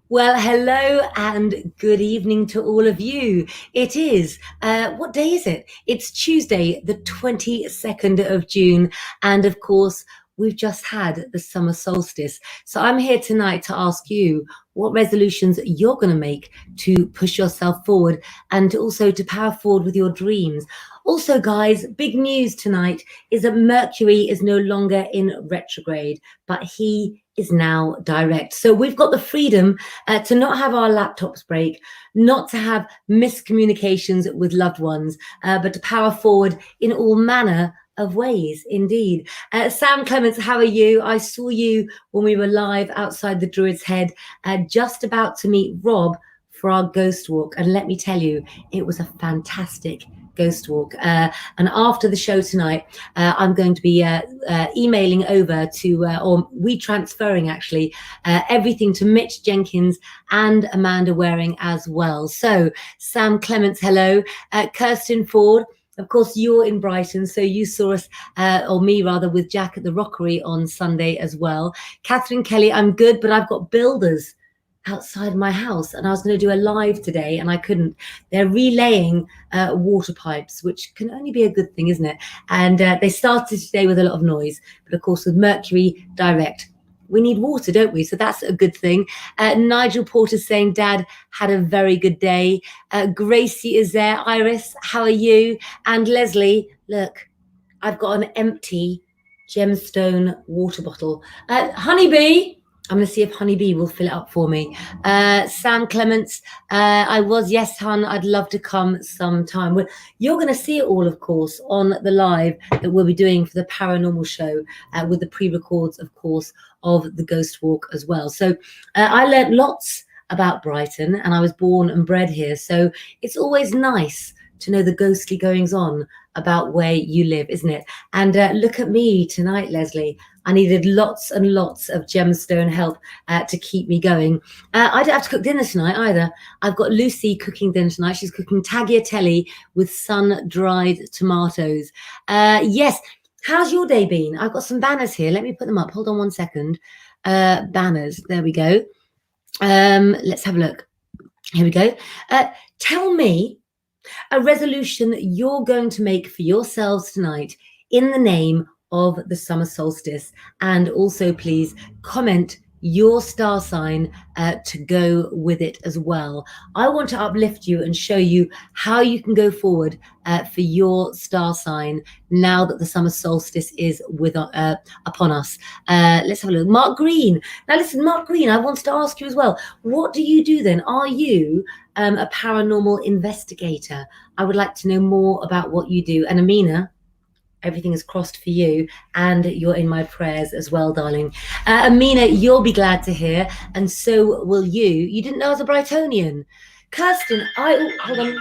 Well, hello and good evening to all of you. It is, what day is it? It's Tuesday, the 22nd of June. And of course, we've just had the summer solstice. So I'm here tonight to ask you what resolutions you're going to make to push yourself forward and also to power forward with your dreams. Also, guys, big news tonight is that Mercury is no longer in retrograde, but he is now direct. So we've got the freedom to not have our laptops break, not to have miscommunications with loved ones, but to power forward in all manner of ways, indeed. Sam Clements, how are you? I saw you when we were live outside the Druid's Head, just about to meet Rob for our ghost walk. And let me tell you, it was a fantastic ghost walk. And after the show tonight, I'm going to be emailing over to, or transferring actually, everything to Mitch Jenkins and Amanda Waring as well. So Sam Clements, hello. Kirsten Ford, of course, you're in Brighton, so you saw us, or me rather, with Jack at the Rockery on Sunday as well. Catherine Kelly, I'm good, but I've got builders outside my house and I was going to do a live today and I couldn't. They're relaying water pipes, which can only be a good thing, isn't it? And they started today with a lot of noise, but of course with Mercury direct, we need water, don't we? So that's a good thing. Nigel Porter saying, Dad had a very good day. Gracie is there. Iris, how are you? And Leslie, look, I've got an empty gemstone water bottle. Honeybee, I'm going to see if Honeybee will fill it up for me. Sam Clements, yes, hon, I'd love to come sometime. Well, you're going to see it all, of course, on the live that we'll be doing for the paranormal show with the pre-records, of course, of the Ghost Walk as well. So I learnt lots about Brighton and I was born and bred here. So it's always nice to know the ghostly goings on about where you live, isn't it? And look at me tonight, Leslie. I needed lots and lots of gemstone help to keep me going. I don't have to cook dinner tonight either. I've got Lucy cooking dinner tonight. She's cooking tagliatelle with sun-dried tomatoes. Yes. How's your day been? I've got some banners here. Let me put them up. Hold on one second. Banners. There we go. Let's have a look. Here we go. Tell me a resolution that you're going to make for yourselves tonight in the name of the summer solstice. And also, please comment your star sign to go with it as well. I want to uplift you and show you how you can go forward for your star sign now that the summer solstice is upon us. Let's have a look. Mark Green. Now listen, Mark Green, I wanted to ask you as well, what do you do then? Are you a paranormal investigator? I would like to know more about what you do. And Amina, everything is crossed for you and you're in my prayers as well, darling. Amina, you'll be glad to hear, and so will you. You didn't know I was a Brightonian. Kirsten, hold on.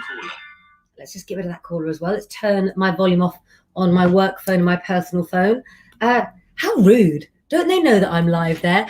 Let's just get rid of that caller as well. Let's turn my volume off on my work phone and my personal phone. How rude. Don't they know that I'm live there?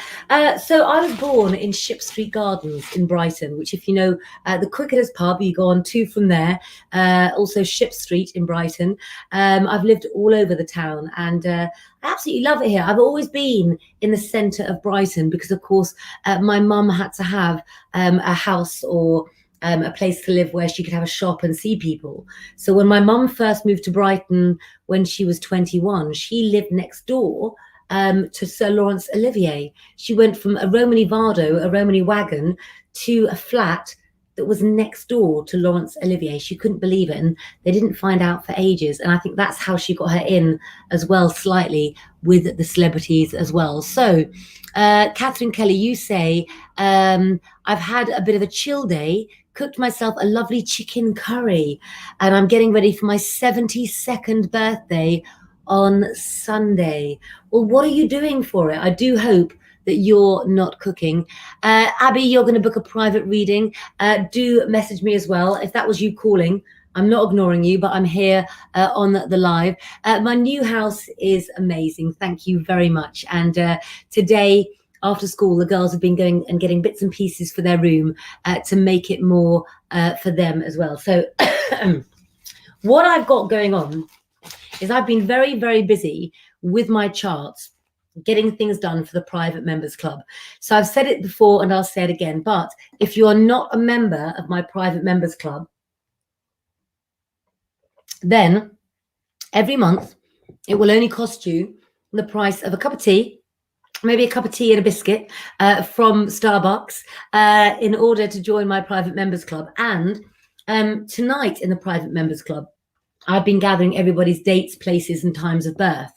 So I was born in Ship Street Gardens in Brighton, which if you know the Cricketers pub, you go on 2 from there. Also Ship Street in Brighton. I've lived all over the town and I absolutely love it here. I've always been in the centre of Brighton because, of course, my mum had to have a house or a place to live where she could have a shop and see people. So when my mum first moved to Brighton when she was 21, she lived next door to Sir Laurence Olivier. She went from a Romany Vardo, a Romany wagon, to a flat that was next door to Laurence Olivier. She couldn't believe it, and they didn't find out for ages. And I think that's how she got her in as well, slightly with the celebrities as well. So, Catherine Kelly, you say, I've had a bit of a chill day, cooked myself a lovely chicken curry, and I'm getting ready for my 72nd birthday on Sunday. Well, what are you doing for it? I do hope that you're not cooking. Abby, you're going to book a private reading. Do message me as well. If that was you calling, I'm not ignoring you, but I'm here on the live. My new house is amazing. Thank you very much. And today, after school, the girls have been going and getting bits and pieces for their room to make it more for them as well. So what I've got going on is I've been very, very busy with my charts getting things done for the private members club. So I've said it before and I'll say it again, but if you are not a member of my private members club, then every month it will only cost you the price of a cup of tea, maybe a cup of tea and a biscuit from Starbucks in order to join my private members club. And tonight in the private members club, I've been gathering everybody's dates, places, and times of birth.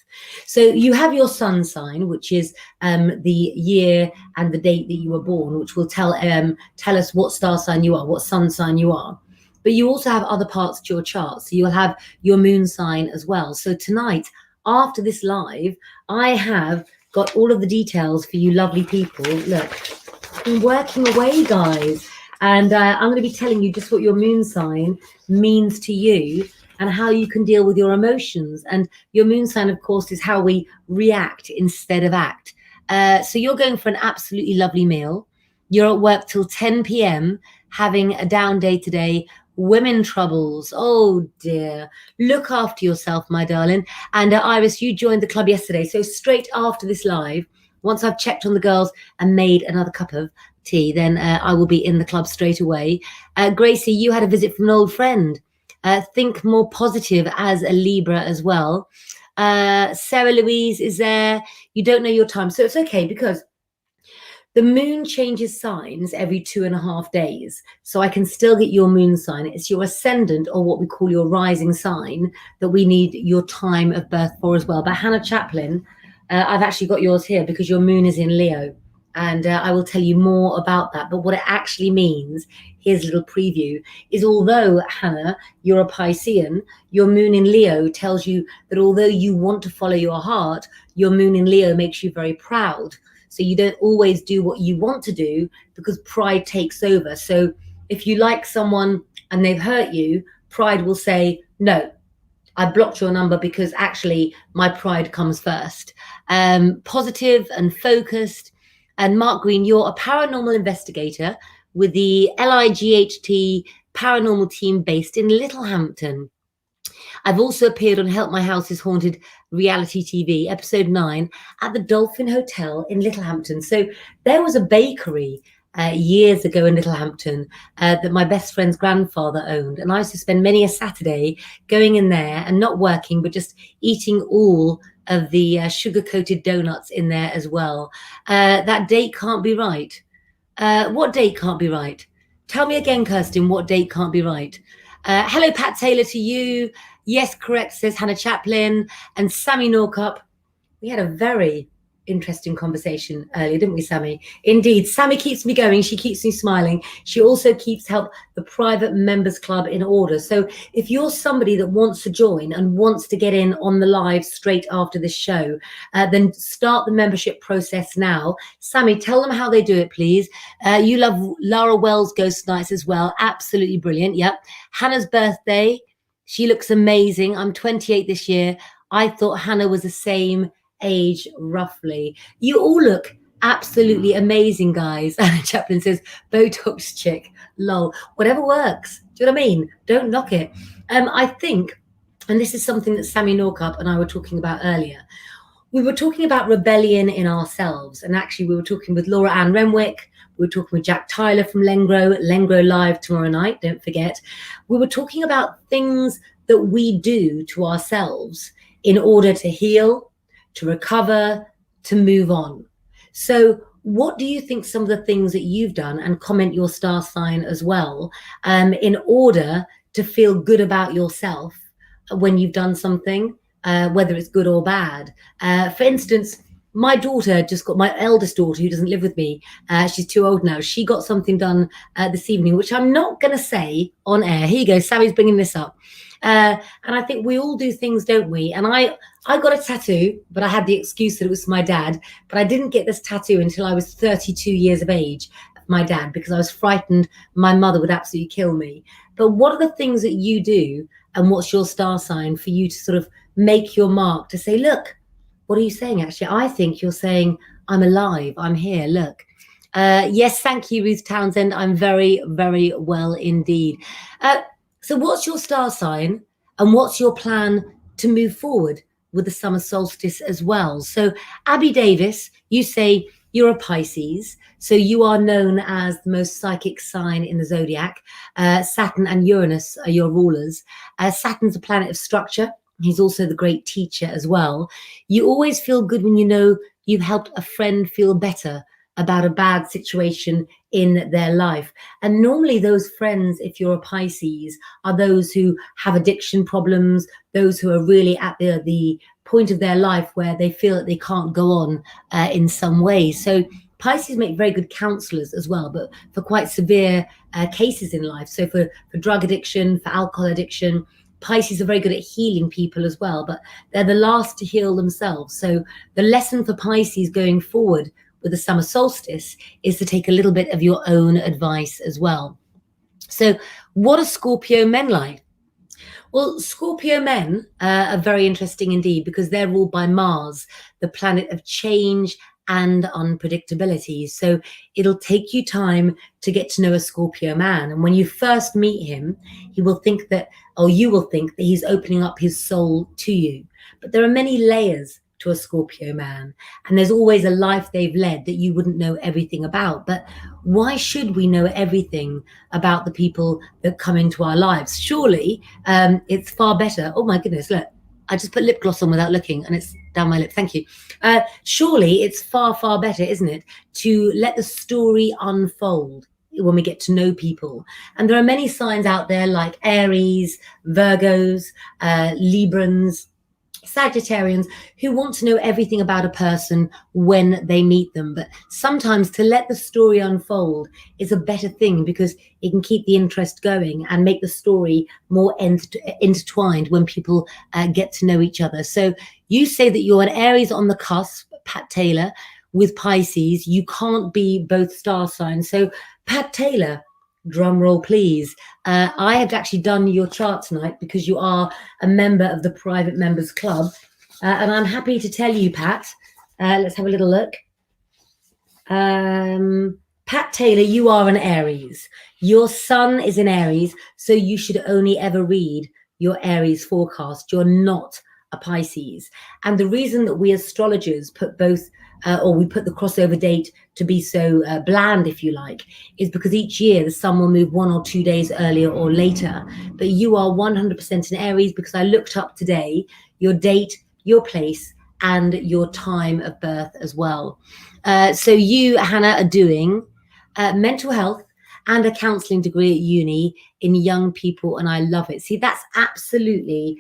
So you have your sun sign, which is the year and the date that you were born, which will tell us what star sign you are, what sun sign you are. But you also have other parts to your chart. So you'll have your moon sign as well. So tonight, after this live, I have got all of the details for you lovely people. Look, I'm working away, guys. And I'm going to be telling you just what your moon sign means to you and how you can deal with your emotions. And your moon sign, of course, is how we react instead of act. So you're going for an absolutely lovely meal. You're at work till 10 p.m., having a down day today. Women troubles. Oh, dear. Look after yourself, my darling. And Iris, you joined the club yesterday. So straight after this live, once I've checked on the girls and made another cup of tea, then I will be in the club straight away. Gracie, you had a visit from an old friend. Think more positive as a Libra as well. Sarah Louise is there. You don't know your time. So it's okay because the moon changes signs every 2.5 days. So I can still get your moon sign. It's your ascendant or what we call your rising sign that we need your time of birth for as well. But Hannah Chaplin, I've actually got yours here because your moon is in Leo. And I will tell you more about that. But what it actually means, here's a little preview, is although, Hannah, you're a Piscean, your moon in Leo tells you that although you want to follow your heart, your moon in Leo makes you very proud. So you don't always do what you want to do because pride takes over. So if you like someone and they've hurt you, pride will say, no, I blocked your number because actually my pride comes first. Positive and focused. And Mark Green, you're a paranormal investigator with the LIGHT paranormal team based in Littlehampton. I've also appeared on Help My House is Haunted reality TV, episode 9, at the Dolphin Hotel in Littlehampton. So there was a bakery years ago in Littlehampton that my best friend's grandfather owned. And I used to spend many a Saturday going in there and not working, but just eating all of the sugar-coated donuts in there as well. That date can't be right. What date can't be right? Tell me again, Kirsten, what date can't be right? Hello, Pat Taylor, to you. Yes, correct, says Hannah Chaplin. And Sammy Norcup. We had a very interesting conversation earlier, didn't we, Sammy? Indeed. Sammy keeps me going. She keeps me smiling. She also keeps help the private members club in order. So if you're somebody that wants to join and wants to get in on the live straight after this show, then start the membership process now. Sammy, tell them how they do it, please. You love Lara Wells Ghost Nights as well. Absolutely brilliant. Yep. Hannah's birthday. She looks amazing. I'm 28 this year. I thought Hannah was the same age roughly. You all look absolutely amazing, guys. Chaplin says Botox chick, lol. Whatever works. Do you know what I mean? Don't knock it. I think, and this is something that Sammy Norcup and I were talking about earlier, we were talking about rebellion in ourselves, and actually we were talking with Laura Ann Renwick, we were talking with Jack Tyler from Lengro Live tomorrow night, don't forget. We were talking about things that we do to ourselves in order to heal, to recover, to move on. So what do you think some of the things that you've done, and comment your star sign as well, in order to feel good about yourself when you've done something, whether it's good or bad? For instance, my daughter just got, my eldest daughter who doesn't live with me, she's too old now, she got something done this evening, which I'm not going to say on air. Here you go, Sammy's bringing this up. And I think we all do things, don't we? And I got a tattoo, but I had the excuse that it was my dad. But I didn't get this tattoo until I was 32 years of age, my dad, because I was frightened my mother would absolutely kill me. But what are the things that you do, and what's your star sign for you to sort of make your mark, to say, look, what are you saying? Actually, I think you're saying, I'm alive, I'm here, look. Yes, thank you, Ruth Townsend. I'm very, very well indeed. So what's your star sign, and what's your plan to move forward? with the summer solstice as well. So Abby Davis, you say you're a Pisces, so you are known as the most psychic sign in the zodiac. Saturn and Uranus are your rulers. Saturn's a planet of structure. He's also the great teacher as well. You always feel good when you know you've helped a friend feel better about a bad situation in their life. And normally those friends, if you're a Pisces, are those who have addiction problems, those who are really at the point of their life where they feel that they can't go on in some way. So Pisces make very good counselors as well, but for quite severe cases in life. So for drug addiction, for alcohol addiction, Pisces are very good at healing people as well, but they're the last to heal themselves. So the lesson for Pisces going forward with the summer solstice is to take a little bit of your own advice as well. So what are Scorpio men like? Well, Scorpio men are very interesting indeed because they're ruled by Mars, the planet of change and unpredictability. So it'll take you time to get to know a Scorpio man. And when you first meet him, he will think that, or you will think that he's opening up his soul to you. But there are many layers to a Scorpio man, and there's always a life they've led that you wouldn't know everything about. But why should we know everything about the people that come into our lives? Surely it's far better. Oh my goodness, look, I just put lip gloss on without looking and it's down my lip. Thank you. Surely it's far, far better, isn't it, to let the story unfold when we get to know people. And there are many signs out there like Aries, Virgos, Librans, Sagittarians who want to know everything about a person when they meet them. But sometimes to let the story unfold is a better thing because it can keep the interest going and make the story more intertwined when people get to know each other. So you say that you're an Aries on the cusp, Pat Taylor, with Pisces. You can't be both star signs. So Pat Taylor, drum roll please. I have actually done your chart tonight because you are a member of the private members club, and I'm happy to tell you, Pat, let's have a little look. Pat Taylor, you are an Aries. Your sun is in Aries, so you should only ever read your Aries forecast. You're not a Pisces. And the reason that we astrologers put both or we put the crossover date to be so bland, if you like, is because each year the sun will move 1 or 2 days earlier or later. But you are 100% in Aries because I looked up today your date, your place, and your time of birth as well. So you, Hannah, are doing mental health and a counselling degree at uni in young people, and I love it. See, that's absolutely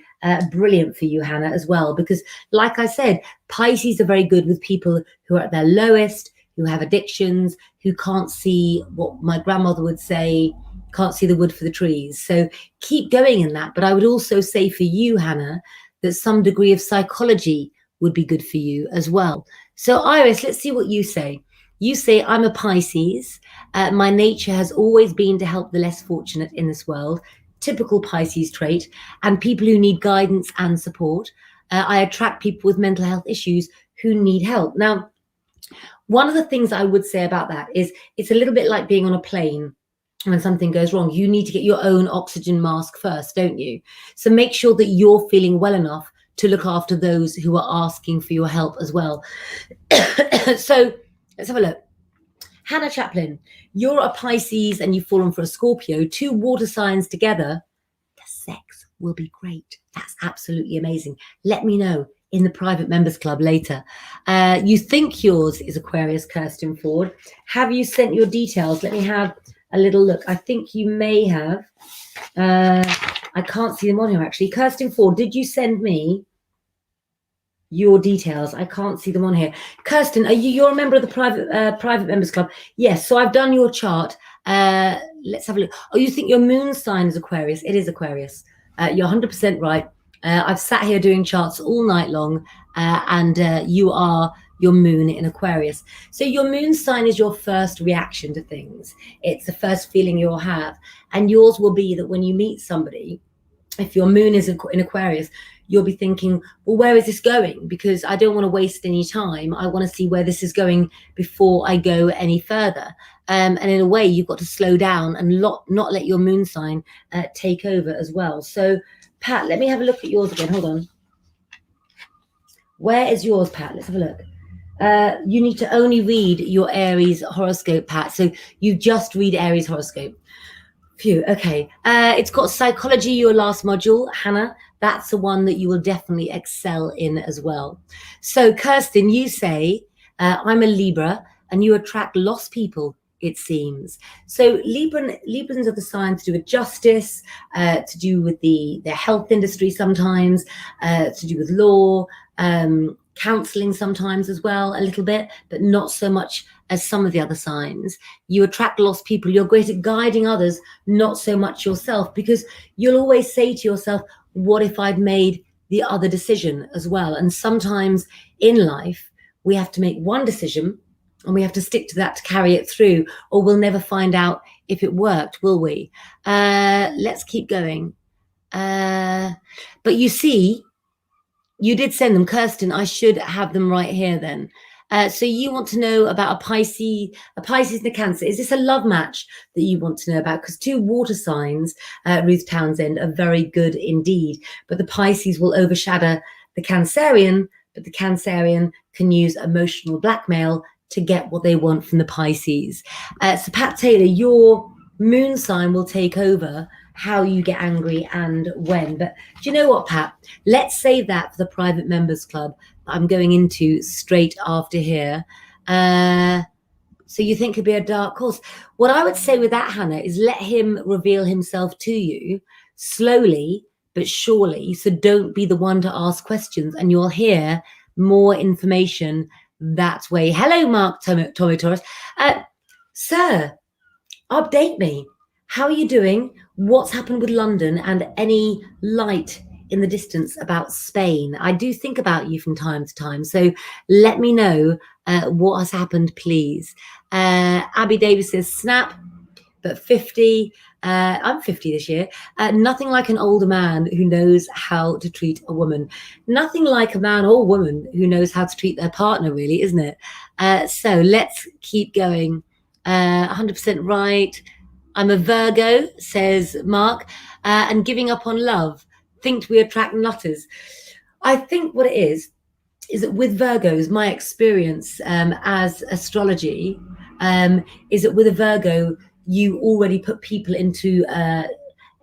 brilliant for you, Hannah, as well, because like I said, Pisces are very good with people who are at their lowest, who have addictions, who can't see, what my grandmother would say, can't see the wood for the trees. So keep going in that. But I would also say for you, Hannah, that some degree of psychology would be good for you as well. So Iris, let's see what you say. You say, I'm a Pisces. My nature has always been to help the less fortunate in this world. Typical Pisces trait. And people who need guidance and support. I attract people with mental health issues who need help. Now, one of the things I would say about that is it's a little bit like being on a plane. When something goes wrong, you need to get your own oxygen mask first, don't you? So make sure that you're feeling well enough to look after those who are asking for your help as well. So let's have a look. Hannah Chaplin, you're a Pisces and you've fallen for a Scorpio. 2 water signs together, the sex will be great. That's absolutely amazing. Let me know in the private members club later. You think yours is Aquarius, Kirsten Ford. Have you sent your details? Let me have a little look. I think you may have. I can't see them on here actually. Kirsten Ford, did you send me your details? I can't see them on here. Kirsten, you're a member of the private members club? Yes. So I've done your chart. Let's have a look. Oh, you think your moon sign is Aquarius? It is Aquarius. You're 100% right. I've sat here doing charts all night long, and you are your moon in Aquarius. So your moon sign is your first reaction to things. It's the first feeling you'll have. And yours will be that when you meet somebody, if your moon is in Aquarius, you'll be thinking, well, where is this going? Because I don't want to waste any time. I want to see where this is going before I go any further. And in a way, you've got to slow down and not let your moon sign take over as well. So, Pat, let me have a look at yours again. Hold on. Where is yours, Pat? Let's have a look. You need to only read your Aries horoscope, Pat. So you just read Aries horoscope. Phew, okay. It's got psychology, your last module, Hannah. That's the one that you will definitely excel in as well. So, Kirsten, you say, I'm a Libra and you attract lost people, it seems. So Librans are the signs to do with justice, to do with their health industry sometimes, to do with law, counseling sometimes as well, a little bit, but not so much as some of the other signs. You attract lost people. You're great at guiding others, not so much yourself, because you'll always say to yourself, what if I'd made the other decision as well? And sometimes in life, we have to make one decision and we have to stick to that to carry it through, or we'll never find out if it worked, will we? Let's keep going. But you see, you did send them, Kirsten. I should have them right here then. So you want to know about a Pisces and a Cancer. Is this a love match that you want to know about? Because two water signs, Ruth Townsend, are very good indeed. But the Pisces will overshadow the Cancerian, but the Cancerian can use emotional blackmail to get what they want from the Pisces. So Pat Taylor, your moon sign will take over how you get angry and when. But do you know what, Pat? Let's save that for the private members club I'm going into straight after here. So you think could be a dark horse. What I would say with that, Hannah, is let him reveal himself to you slowly but surely. So don't be the one to ask questions, and you'll hear more information that way. Hello, Mark Tommy Taurus. Sir, update me. How are you doing? What's happened with London, and any light in the distance about Spain? I do think about you from time to time, so let me know what has happened, please. Abby Davis says, snap, but 50. I'm 50 this year. Nothing like an older man who knows how to treat a woman. Nothing like a man or woman who knows how to treat their partner, really, isn't it? So let's keep going. 100% right. I'm a Virgo, says Mark, and giving up on love. Think we attract nutters. I think what it is that with Virgos, my experience as astrology is that with a Virgo, you already put people into a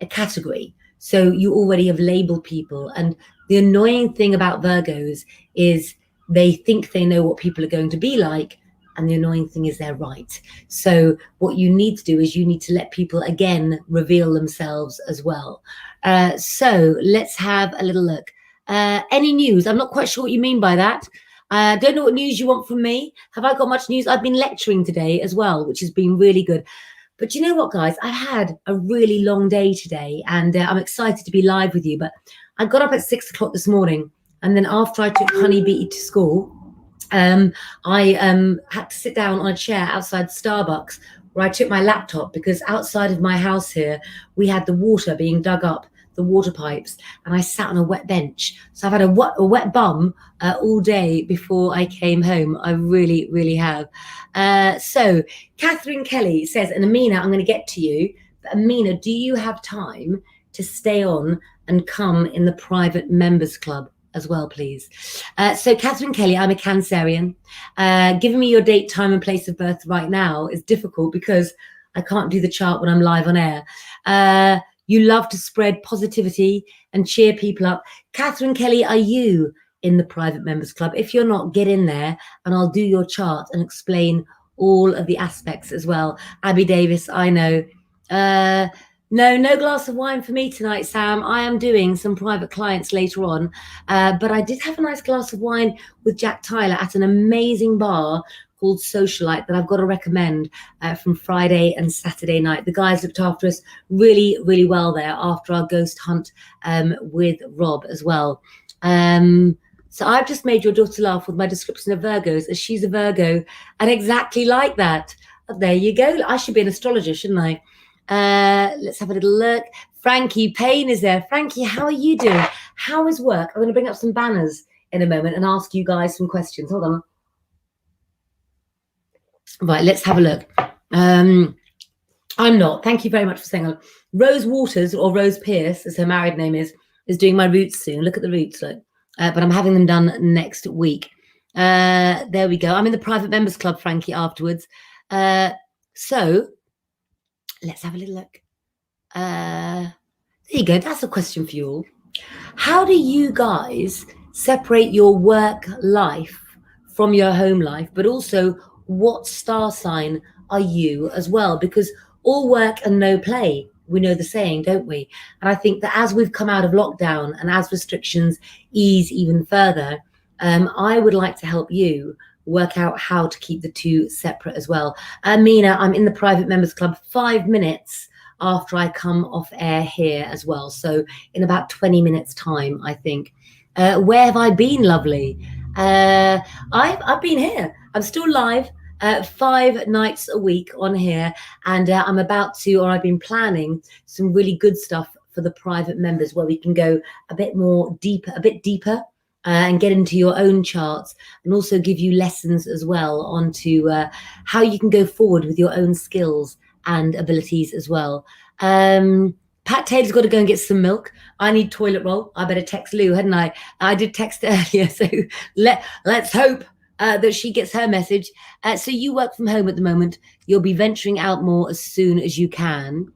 category. So you already have labeled people. And the annoying thing about Virgos is they think they know what people are going to be like. And the annoying thing is they're right. So what you need to do is you need to let people, again, reveal themselves as well. So let's have a little look. Any news? I'm not quite sure what you mean by that. I don't know what news you want from me. Have I got much news? I've been lecturing today as well, which has been really good. But you know what, guys? I've had a really long day today, and I'm excited to be live with you. But I got up at 6 o'clock this morning, and then after I took Honeybee to school, I had to sit down on a chair outside Starbucks where I took my laptop, because outside of my house here, we had the water being dug up, the water pipes, and I sat on a wet bench. So I've had a wet bum all day before I came home. I really, really have. So Catherine Kelly says, and Amina, I'm going to get to you. But Amina, do you have time to stay on and come in the private members club as well, please? So Catherine Kelly, I'm a Cancerian. Giving me your date, time and place of birth right now is difficult because I can't do the chart when I'm live on air. You love to spread positivity and cheer people up. Catherine Kelly, are you in the private members club? If you're not, get in there and I'll do your chart and explain all of the aspects as well. Abby Davis, I know. No glass of wine for me tonight, Sam. I am doing some private clients later on. But I did have a nice glass of wine with Jack Tyler at an amazing bar called Socialite that I've got to recommend from Friday and Saturday night. The guys looked after us really, really well there after our ghost hunt with Rob as well. So I've just made your daughter laugh with my description of Virgos, as she's a Virgo, and exactly like that. There you go. I should be an astrologer, shouldn't I? Let's have a little look. Frankie Payne is there. Frankie, how are you doing? How is work? I'm going to bring up some banners in a moment and ask you guys some questions. Hold on. Right, let's have a look. I'm not. Thank you very much for saying that. Rose Waters, or Rose Pierce, as her married name is doing my roots soon. Look at the roots. Look. but I'm having them done next week. There we go. I'm in the private members club, Frankie, afterwards. So let's have a little look. There you go. That's a question for you all. How do you guys separate your work life from your home life, but also what star sign are you as well? Because all work and no play, we know the saying, don't we? And I think that as we've come out of lockdown and as restrictions ease even further, I would like to help you work out how to keep the two separate as well. Mina, I'm in the private members club 5 minutes after I come off air here as well. So in about 20 minutes time, I think. Where have I been, lovely? I've been here. I'm still live 5 nights a week on here, and I'm about to, or I've been planning some really good stuff for the private members where we can go a bit deeper, and get into your own charts, and also give you lessons as well onto how you can go forward with your own skills and abilities as well. Pat Taylor's got to go and get some milk. I need toilet roll. I better text Lou, hadn't I? I did text earlier, so let's hope that she gets her message. So you work from home at the moment. You'll be venturing out more as soon as you can.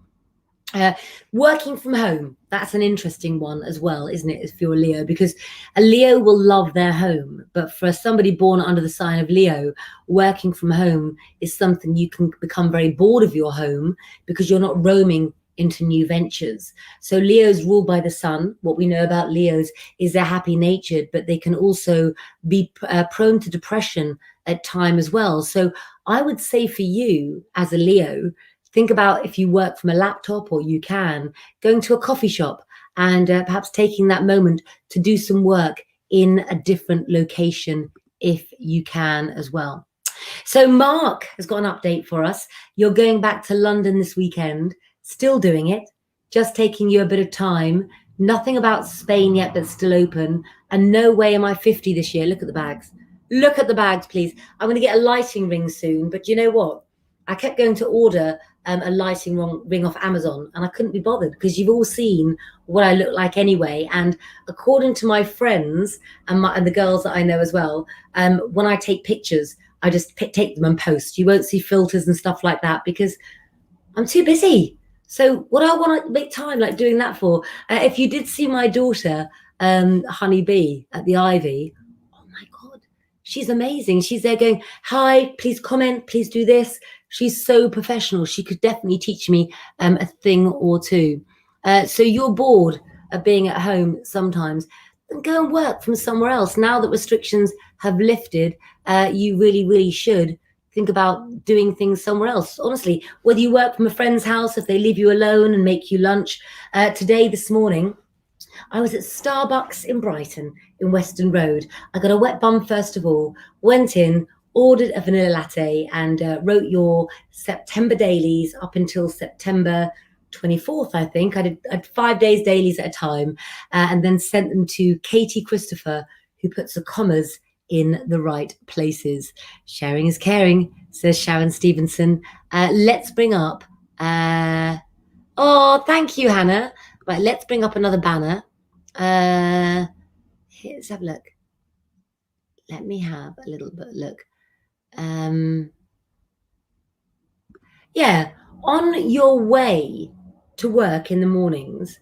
Working from home, that's an interesting one as well, isn't it, if you're a Leo? Because a Leo will love their home, but for somebody born under the sign of Leo, working from home is something you can become very bored of your home because you're not roaming into new ventures. So Leos ruled by the sun. What we know about Leos is they're happy natured, but they can also be prone to depression at time as well. So I would say for you as a Leo, think about if you work from a laptop, or you can, going to a coffee shop and perhaps taking that moment to do some work in a different location if you can as well. So Mark has got an update for us. You're going back to London this weekend, still doing it, just taking you a bit of time. Nothing about Spain yet, but still open. And no way am I 50 this year. Look at the bags. Look at the bags, please. I'm going to get a lighting ring soon, but you know what? I kept going to order a lighting ring off Amazon, and I couldn't be bothered because you've all seen what I look like anyway. And according to my friends and the girls that I know as well, when I take pictures, I just take them and post. You won't see filters and stuff like that because I'm too busy. So what I want to make time like doing that for? If you did see my daughter, Honey Bee at the Ivy, oh my God, she's amazing. She's there going, hi, please comment, please do this. She's so professional. She could definitely teach me a thing or two. So you're bored of being at home sometimes, then go and work from somewhere else. Now that restrictions have lifted, you really, really should think about doing things somewhere else. Honestly, whether you work from a friend's house, if they leave you alone and make you lunch. This morning, I was at Starbucks in Brighton in Weston Road. I got a wet bum first of all, went in, ordered a vanilla latte, and wrote your September dailies up until September 24th, I think. I did 5 days dailies at a time, and then sent them to Katie Christopher, who puts the commas in the right places. Sharing is caring, says Sharon Stevenson. Let's bring up, oh, thank you, Hannah. Right, let's bring up another banner. Let's have a look. Let me have a little bit look. Yeah, on your way to work in the mornings,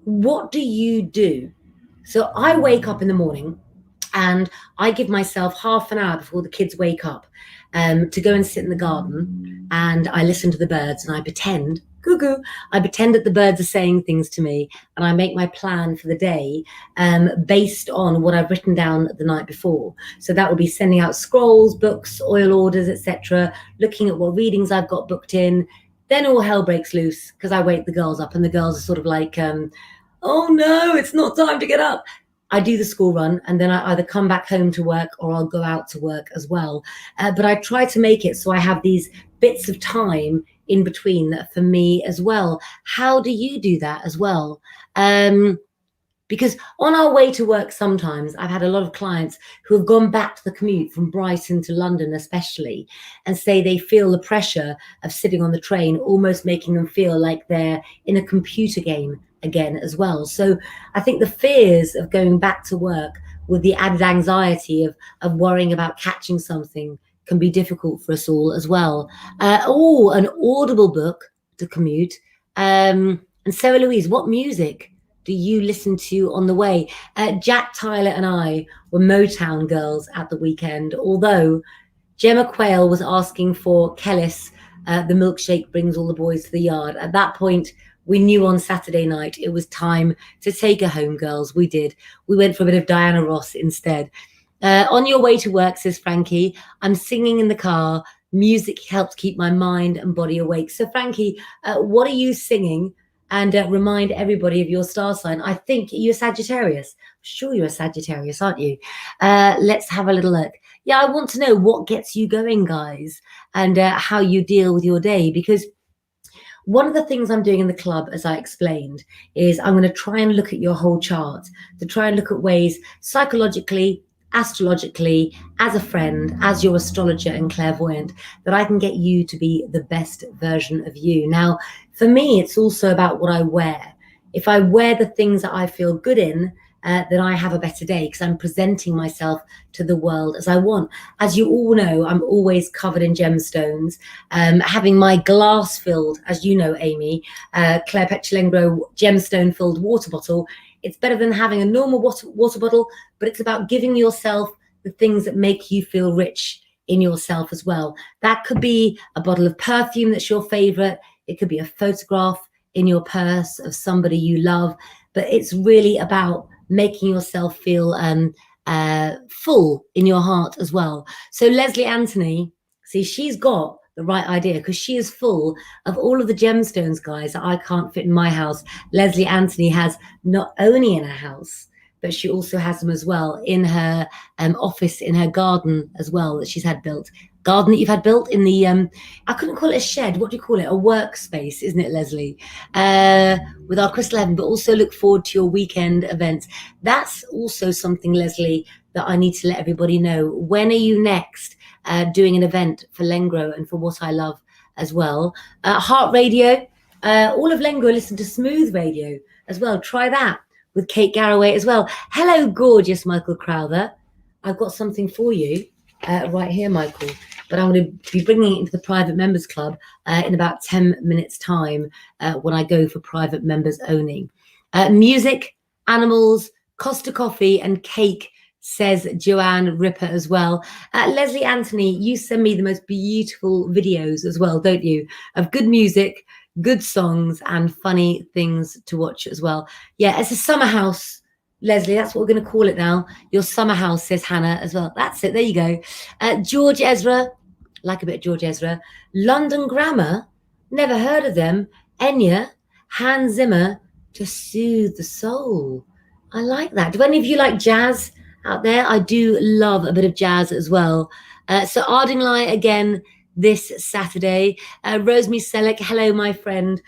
what do you do? So I wake up in the morning and I give myself half an hour before the kids wake up to go and sit in the garden, and I listen to the birds and I pretend I pretend that the birds are saying things to me, and I make my plan for the day based on what I've written down the night before. So that will be sending out scrolls, books, oil orders, etc., looking at what readings I've got booked in. Then all hell breaks loose because I wake the girls up, and the girls are sort of like, oh no, it's not time to get up. I do the school run, and then I either come back home to work or I'll go out to work as well. But I try to make it so I have these bits of time in between that for me as well. How do you do that as well? Because on our way to work, sometimes I've had a lot of clients who have gone back to the commute from Brighton to London especially, and say they feel the pressure of sitting on the train, almost making them feel like they're in a computer game again as well. So I think the fears of going back to work with the added anxiety of worrying about catching something can be difficult for us all as well. An Audible book to commute. And Sarah Louise, what music do you listen to on the way? Jack Tyler and I were Motown girls at the weekend, although Gemma Quayle was asking for Kellis, the milkshake brings all the boys to the yard. At that point, we knew on Saturday night it was time to take her home, girls. We did. We went for a bit of Diana Ross instead. On your way to work, says Frankie, I'm singing in the car. Music helps keep my mind and body awake. So, Frankie, what are you singing? And remind everybody of your star sign. I think you're Sagittarius. I'm sure you're a Sagittarius, aren't you? Let's have a little look. Yeah, I want to know what gets you going, guys, and how you deal with your day, because one of the things I'm doing in the club, as I explained, is I'm going to try and look at your whole chart, to try and look at ways psychologically, astrologically, as a friend, as your astrologer and clairvoyant, that I can get you to be the best version of you. Now, for me, it's also about what I wear. If I wear the things that I feel good in, then I have a better day because I'm presenting myself to the world as I want. As you all know, I'm always covered in gemstones, having my glass filled, as you know, Amy, Claire Petulengro gemstone filled water bottle. It's better than having a normal water bottle, but it's about giving yourself the things that make you feel rich in yourself as well. That could be a bottle of perfume that's your favorite. It could be a photograph in your purse of somebody you love, but it's really about making yourself feel full in your heart as well. So Leslie Anthony, see, she's got the right idea because she is full of all of the gemstones, guys, that I can't fit in my house. Leslie Anthony has not only in her house, but she also has them as well in her office, in her garden as well, that she's had built. Garden that you've had built in the, I couldn't call it a shed. What do you call it? A workspace, isn't it, Leslie? With our Crystal Heaven, but also look forward to your weekend events. That's also something, Leslie, that I need to let everybody know. When are you next doing an event for Lengro and for What I Love as well? Heart Radio, all of Lengro listen to Smooth Radio as well. Try that with Kate Garraway as well. Hello, gorgeous Michael Crowther. I've got something for you right here, Michael. But I'm going to be bringing it into the private members club in about 10 minutes time when I go for private members only. Music, animals, Costa Coffee and cake, says Joanne Ripper as well. Leslie Anthony, you send me the most beautiful videos as well, don't you? Of good music, good songs and funny things to watch as well. Yeah, it's a summer house. Leslie, that's what we're going to call it now. Your summer house, says Hannah as well. That's it. There you go. George Ezra, like a bit of George Ezra. London Grammar, never heard of them. Enya, Hans Zimmer, to soothe the soul. I like that. Do any of you like jazz out there? I do love a bit of jazz as well. So Ardingly again this Saturday. Rosemary Selleck, hello, my friend,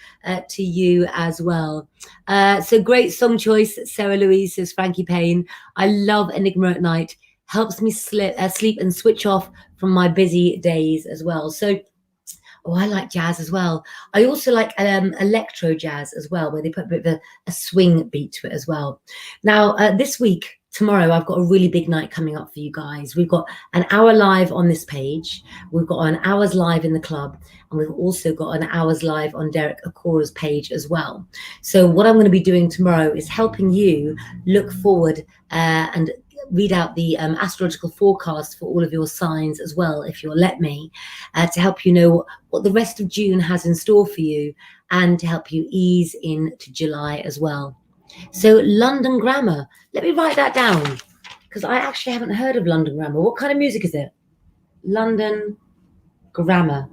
to you as well. So great song choice, Sarah Louise, says Frankie Payne. I love Enigma at Night. Helps me sleep and switch off from my busy days as well. So, I like jazz as well. I also like electro jazz as well, where they put a bit of a swing beat to it as well. Now, this week, tomorrow, I've got a really big night coming up for you guys. We've got an hour live on this page. We've got an hour's live in the club. And we've also got an hour's live on Derek Akora's page as well. So what I'm going to be doing tomorrow is helping you look forward and read out the astrological forecast for all of your signs as well, if you'll let me, to help you know what the rest of June has in store for you and to help you ease into July as well. So London Grammar, let me write that down because I actually haven't heard of London Grammar. What kind of music is it? London Grammar.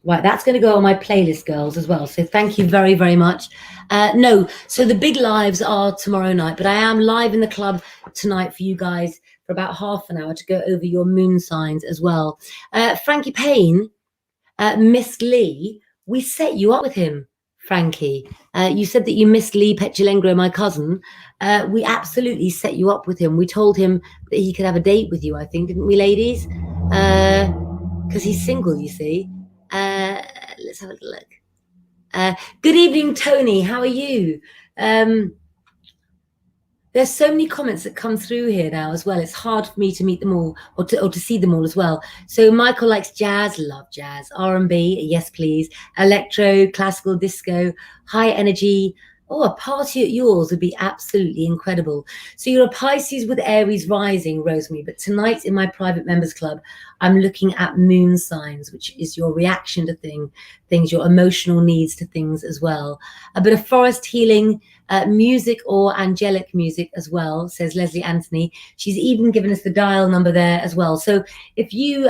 Right, that's going to go on my playlist, girls, as well. So thank you very, very much. No, so the big lives are tomorrow night, but I am live in the club tonight for you guys for about half an hour to go over your moon signs as well. Frankie Payne, Miss Lee, we set you up with him, Frankie. You said that you missed Lee Petulengro, my cousin. We absolutely set you up with him. We told him that he could have a date with you, I think, didn't we, ladies? Because he's single, you see. Let's have a look. Good evening, Tony. How are you? There's so many comments that come through here now as well. It's hard for me to meet them all or to see them all as well. So Michael likes jazz, love jazz. R&B, yes please. Electro, classical, disco, high energy. Oh, a party at yours would be absolutely incredible. So you're a Pisces with Aries rising, Rosemary, but tonight in my private members club, I'm looking at moon signs, which is your reaction to things, your emotional needs to things as well. A bit of forest healing, music or angelic music as well, says Leslie Anthony. She's even given us the dial number there as well. So if you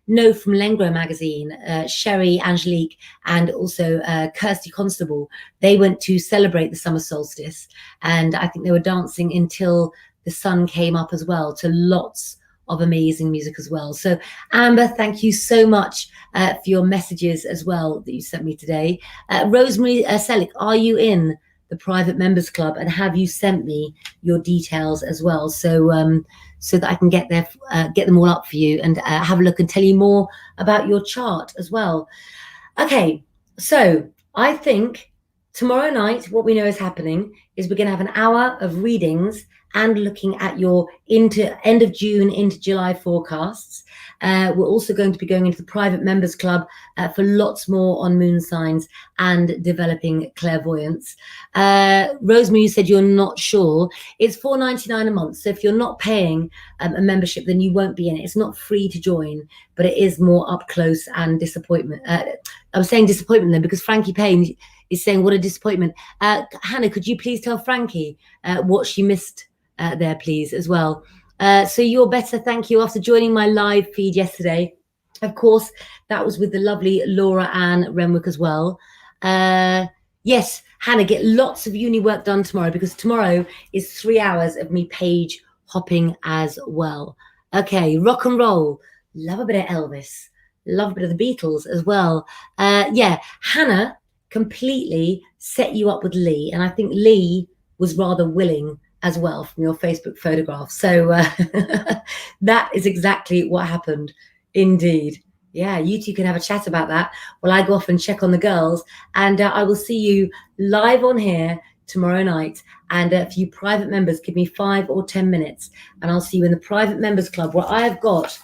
know from Lengro magazine, Sherry, Angelique, and also Kirsty Constable, they went to celebrate the summer solstice. And I think they were dancing until the sun came up as well, to lots of amazing music as well. So Amber, thank you so much for your messages as well that you sent me today. Rosemary Selick, are you in the private members club, and have you sent me your details as well, so so that I can get them all up for you and have a look and tell you more about your chart as well. Okay, so I think tomorrow night what we know is happening is we're going to have an hour of readings and looking at your into end of June into July forecasts. We're also going to be going into the private members club for lots more on moon signs and developing clairvoyance. Rosemary, you said you're not sure. It's $4.99 a month. So if you're not paying a membership, then you won't be in it. It's not free to join, but it is more up close and disappointment. I'm saying disappointment then because Frankie Payne is saying what a disappointment. Hannah, could you please tell Frankie what she missed there, please, as well? So you're better, thank you, after joining my live feed yesterday. Of course, that was with the lovely Laura Ann Renwick as well. Yes, Hannah, get lots of uni work done tomorrow because tomorrow is 3 hours of me page hopping as well. Okay, rock and roll. Love a bit of Elvis. Love a bit of the Beatles as well. Yeah, Hannah completely set you up with Lee, and I think Lee was rather willing as well from your Facebook photograph. So that is exactly what happened. Indeed. Yeah, you two can have a chat about that while I go off and check on the girls. And I will see you live on here tomorrow night. And if you private members, give me 5 or 10 minutes and I'll see you in the private members club where I've got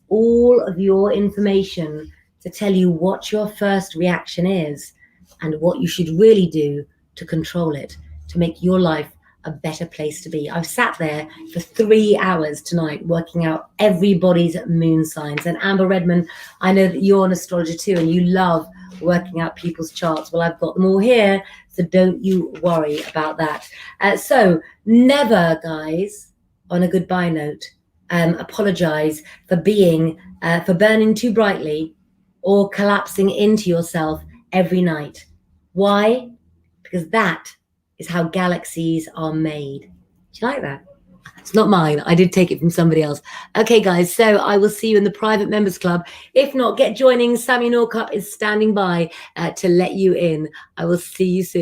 all of your information to tell you what your first reaction is and what you should really do to control it, to make your life a better place to be. I've sat there for 3 hours tonight working out everybody's moon signs. And Amber Redman, I know that you're an astrologer too and you love working out people's charts. Well, I've got them all here, so don't you worry about that. So never, guys, on a goodbye note, apologize for for burning too brightly or collapsing into yourself every night. Why? Because that is how galaxies are made. Do you like that? It's not mine. I did take it from somebody else. Okay, guys, so I will see you in the private members club. If not, get joining. Sammy Norcup is standing by to let you in. I will see you soon.